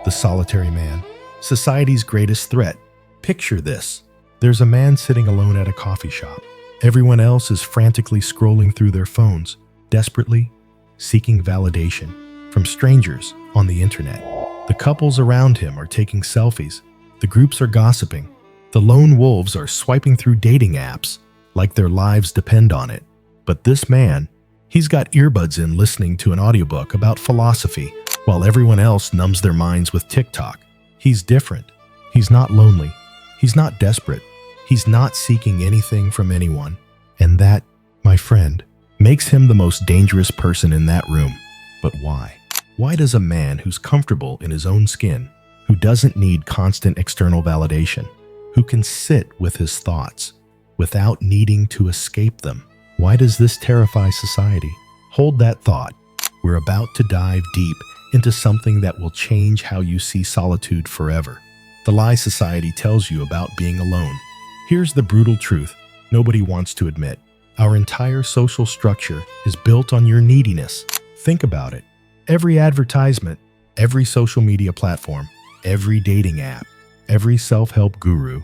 the solitary man, society's greatest threat. Picture this. There's a man sitting alone at a coffee shop. Everyone else is frantically scrolling through their phones, desperately seeking validation from strangers on the internet. The couples around him are taking selfies. The groups are gossiping. The lone wolves are swiping through dating apps like their lives depend on it. But this man, he's got earbuds in listening to an audiobook about philosophy while everyone else numbs their minds with TikTok. He's different. He's not lonely. He's not desperate. He's not seeking anything from anyone. And that, my friend, makes him the most dangerous person in that room. But why? Why does a man who's comfortable in his own skin, who doesn't need constant external validation, who can sit with his thoughts without needing to escape them, why does this terrify society? Hold that thought. We're about to dive deep into something that will change how you see solitude forever. The lie society tells you about being alone. Here's the brutal truth nobody wants to admit. Our entire social structure is built on your neediness. Think about it. Every advertisement, every social media platform, every dating app, every self-help guru,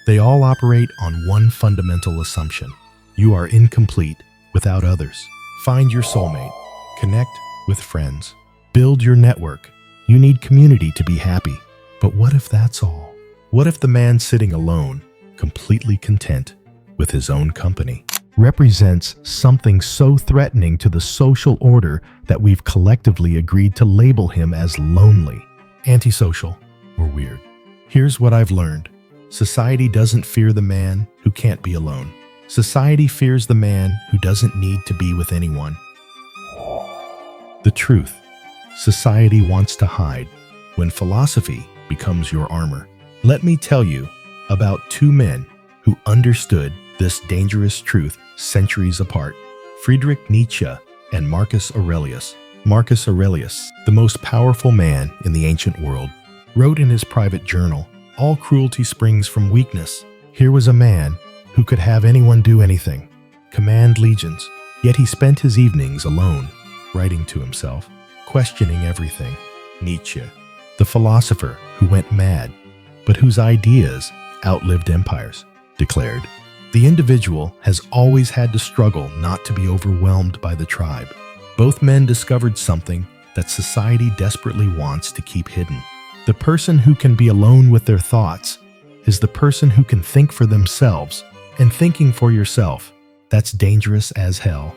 they all operate on one fundamental assumption. You are incomplete without others. Find your soulmate. Connect with friends. Build your network. You need community to be happy. But what if that's all? What if the man sitting alone, completely content with his own company, represents something so threatening to the social order that we've collectively agreed to label him as lonely, antisocial, or weird? Here's what I've learned. Society doesn't fear the man who can't be alone. Society fears the man who doesn't need to be with anyone. The truth. Society wants to hide when philosophy becomes your armor. Let me tell you about two men who understood this dangerous truth centuries apart. Friedrich Nietzsche and Marcus Aurelius. Marcus Aurelius, the most powerful man in the ancient world, wrote in his private journal, "All cruelty springs from weakness." Here was a man who could have anyone do anything, command legions, yet he spent his evenings alone, writing to himself, questioning everything. Nietzsche, the philosopher who went mad, but whose ideas outlived empires, declared, "The individual has always had to struggle not to be overwhelmed by the tribe." Both men discovered something that society desperately wants to keep hidden. The person who can be alone with their thoughts is the person who can think for themselves, and thinking for yourself, that's dangerous as hell.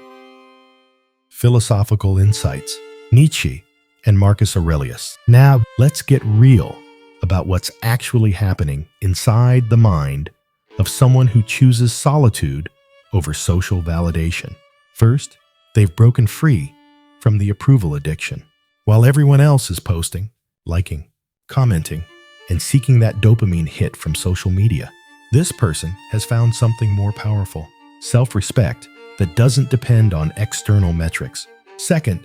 Philosophical insights. Nietzsche and Marcus Aurelius. Now, let's get real about what's actually happening inside the mind of someone who chooses solitude over social validation. First, they've broken free from the approval addiction. While everyone else is posting, liking, commenting, and seeking that dopamine hit from social media, this person has found something more powerful, self-respect that doesn't depend on external metrics. Second,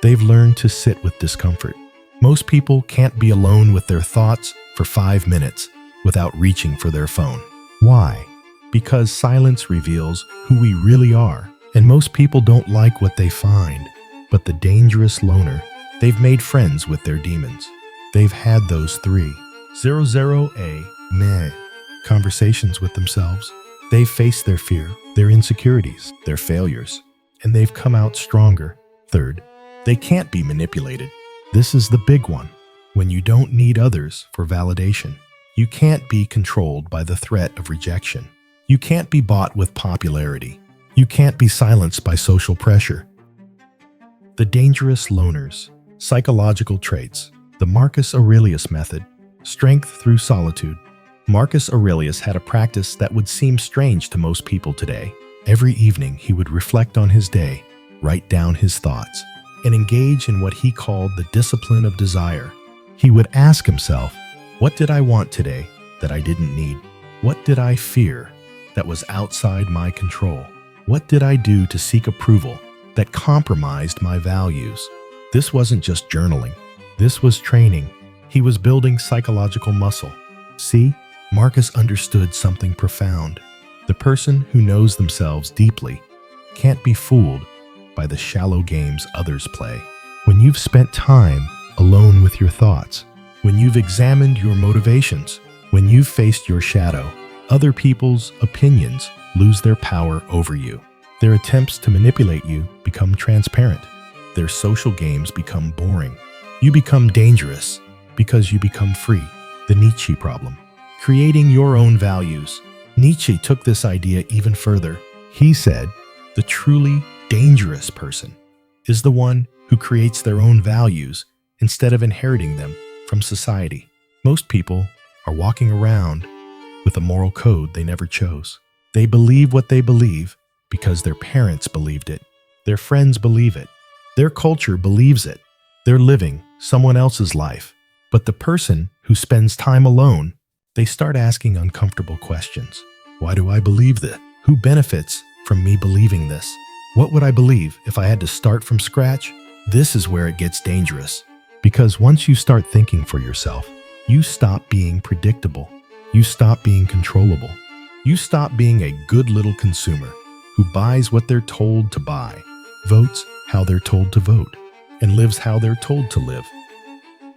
they've learned to sit with discomfort. Most people can't be alone with their thoughts for 5 minutes without reaching for their phone. Why? Because silence reveals who we really are, and most people don't like what they find. But the dangerous loner, they've made friends with their demons. They've had those 300 meh conversations with themselves. They've faced their fear, their insecurities, their failures, and they've come out stronger. Third, they can't be manipulated. This is the big one. When you don't need others for validation, you can't be controlled by the threat of rejection. You can't be bought with popularity. You can't be silenced by social pressure. The dangerous loners. Psychological traits. The Marcus Aurelius method. Strength through solitude. Marcus Aurelius had a practice that would seem strange to most people today. Every evening, he would reflect on his day, write down his thoughts, and engage in what he called the discipline of desire. He would ask himself, what did I want today that I didn't need? What did I fear that was outside my control? What did I do to seek approval that compromised my values? This wasn't just journaling. This was training. He was building psychological muscle. See, Marcus understood something profound. The person who knows themselves deeply can't be fooled by the shallow games others play. When you've spent time alone with your thoughts, when you've examined your motivations, when you've faced your shadow, other people's opinions lose their power over you. Their attempts to manipulate you become transparent. Their social games become boring. You become dangerous because you become free. The Nietzsche problem. Creating your own values. Nietzsche took this idea even further. He said, the truly dangerous person is the one who creates their own values instead of inheriting them from society. Most people are walking around with a moral code they never chose. They believe what they believe because their parents believed it. Their friends believe it. Their culture believes it. They're living someone else's life. But the person who spends time alone, they start asking uncomfortable questions. Why do I believe this? Who benefits from me believing this? What would I believe if I had to start from scratch? This is where it gets dangerous. Because once you start thinking for yourself, you stop being predictable. You stop being controllable. You stop being a good little consumer who buys what they're told to buy, votes how they're told to vote, and lives how they're told to live.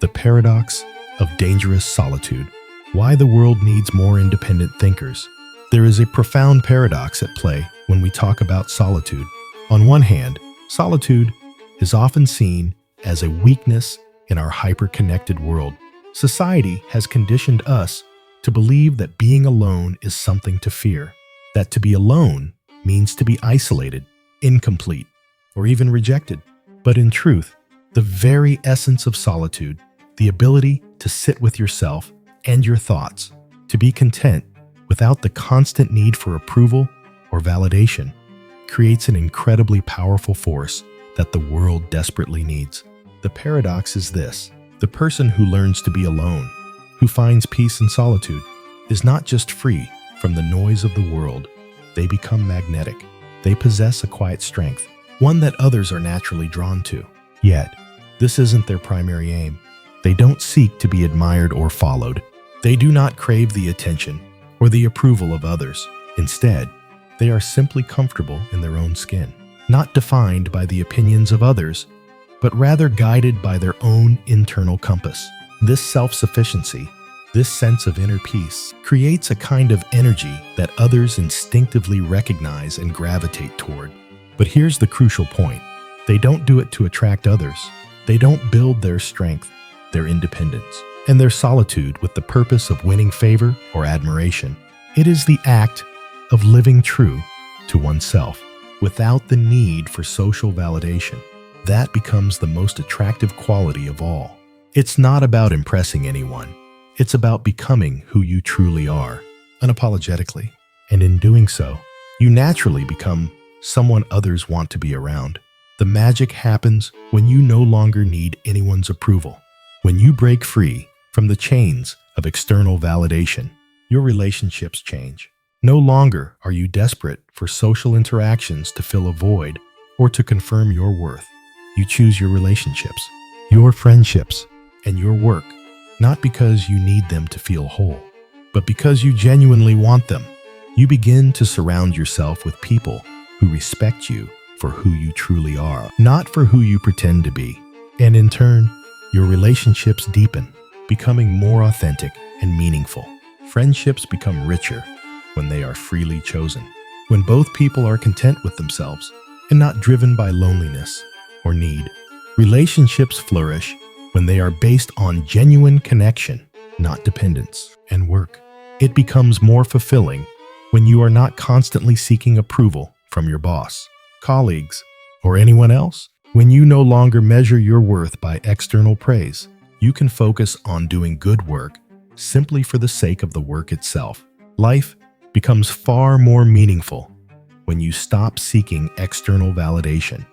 The paradox of dangerous solitude. Why the world needs more independent thinkers. There is a profound paradox at play when we talk about solitude. On one hand, solitude is often seen as a weakness in our hyper-connected world. Society has conditioned us to believe that being alone is something to fear, that to be alone means to be isolated, incomplete, or even rejected. But in truth, the very essence of solitude, the ability to sit with yourself and your thoughts, to be content without the constant need for approval or validation, creates an incredibly powerful force that the world desperately needs. The paradox is this: the person who learns to be alone, who finds peace in solitude, is not just free from the noise of the world. They become magnetic. They possess a quiet strength, one that others are naturally drawn to. Yet, this isn't their primary aim. They don't seek to be admired or followed. They do not crave the attention or the approval of others. Instead, they are simply comfortable in their own skin, not defined by the opinions of others, but rather guided by their own internal compass. This self-sufficiency, this sense of inner peace, creates a kind of energy that others instinctively recognize and gravitate toward. But here's the crucial point. They don't do it to attract others. They don't build their strength, their independence, and their solitude with the purpose of winning favor or admiration. It is the act of living true to oneself without the need for social validation. That becomes the most attractive quality of all. It's not about impressing anyone. It's about becoming who you truly are, unapologetically. And in doing so, you naturally become someone others want to be around. The magic happens when you no longer need anyone's approval. When you break free from the chains of external validation, your relationships change. No longer are you desperate for social interactions to fill a void or to confirm your worth. You choose your relationships, your friendships, and your work, not because you need them to feel whole, but because you genuinely want them. You begin to surround yourself with people who respect you for who you truly are, not for who you pretend to be. And in turn, your relationships deepen, becoming more authentic and meaningful. Friendships become richer when they are freely chosen, when both people are content with themselves and not driven by loneliness or need. Relationships flourish when they are based on genuine connection, not dependence. And work, it becomes more fulfilling when you are not constantly seeking approval from your boss, colleagues, or anyone else. When you no longer measure your worth by external praise, you can focus on doing good work simply for the sake of the work itself. Life becomes far more meaningful when you stop seeking external validation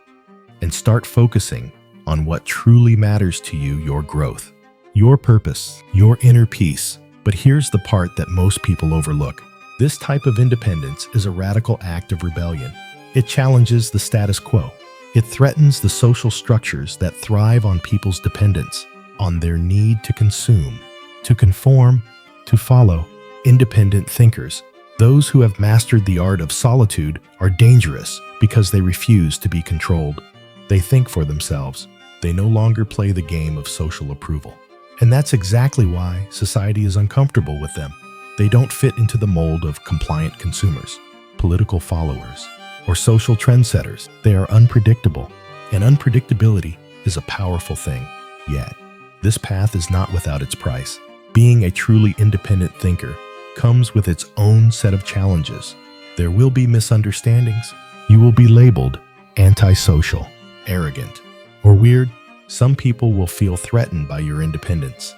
and start focusing on what truly matters to you: your growth, your purpose, your inner peace. But here's the part that most people overlook. This type of independence is a radical act of rebellion. It challenges the status quo. It threatens the social structures that thrive on people's dependence, on their need to consume, to conform, to follow. Independent thinkers, those who have mastered the art of solitude, are dangerous because they refuse to be controlled. They think for themselves. They no longer play the game of social approval. And that's exactly why society is uncomfortable with them. They don't fit into the mold of compliant consumers, political followers, or social trendsetters. They are unpredictable, and unpredictability is a powerful thing. Yet, this path is not without its price. Being a truly independent thinker comes with its own set of challenges. There will be misunderstandings. You will be labeled antisocial, arrogant, or weird. Some people will feel threatened by your independence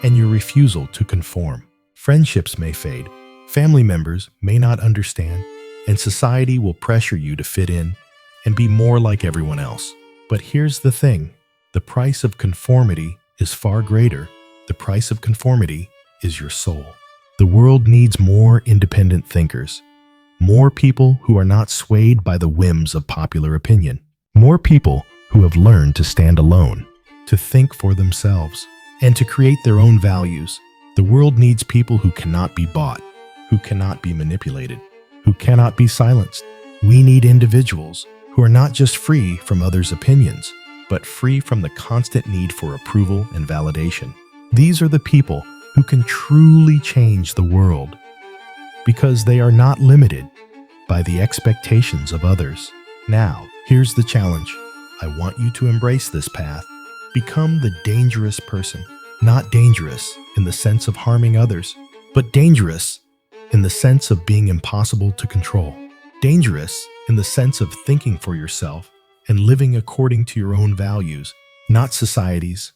and your refusal to conform. Friendships may fade, family members may not understand, and society will pressure you to fit in and be more like everyone else. But here's the thing, the price of conformity is far greater. The price of conformity is your soul. The world needs more independent thinkers, more people who are not swayed by the whims of popular opinion, more people who have learned to stand alone, to think for themselves, and to create their own values. The world needs people who cannot be bought, who cannot be manipulated, who cannot be silenced. We need individuals who are not just free from others' opinions, but free from the constant need for approval and validation. These are the people who can truly change the world because they are not limited by the expectations of others. Now, here's the challenge. I want you to embrace this path. Become the dangerous person. Not dangerous in the sense of harming others, but dangerous in the sense of being impossible to control. Dangerous in the sense of thinking for yourself and living according to your own values, not society's.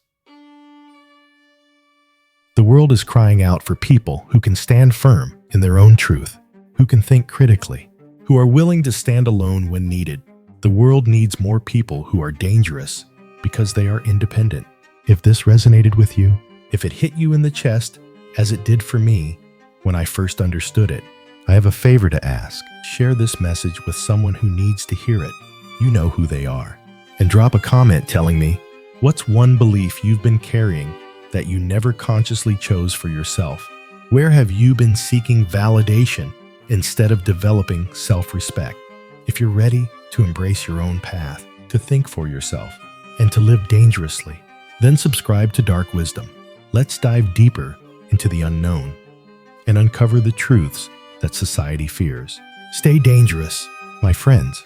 The world is crying out for people who can stand firm in their own truth, who can think critically, who are willing to stand alone when needed. The world needs more people who are dangerous because they are independent. If this resonated with you, if it hit you in the chest, as it did for me when I first understood it, I have a favor to ask. Share this message with someone who needs to hear it. You know who they are. And drop a comment telling me, what's one belief you've been carrying that you never consciously chose for yourself? Where have you been seeking validation instead of developing self-respect? If you're ready to embrace your own path, to think for yourself, and to live dangerously, then subscribe to Dark Wisdom. Let's dive deeper into the unknown and uncover the truths that society fears. Stay dangerous, my friends.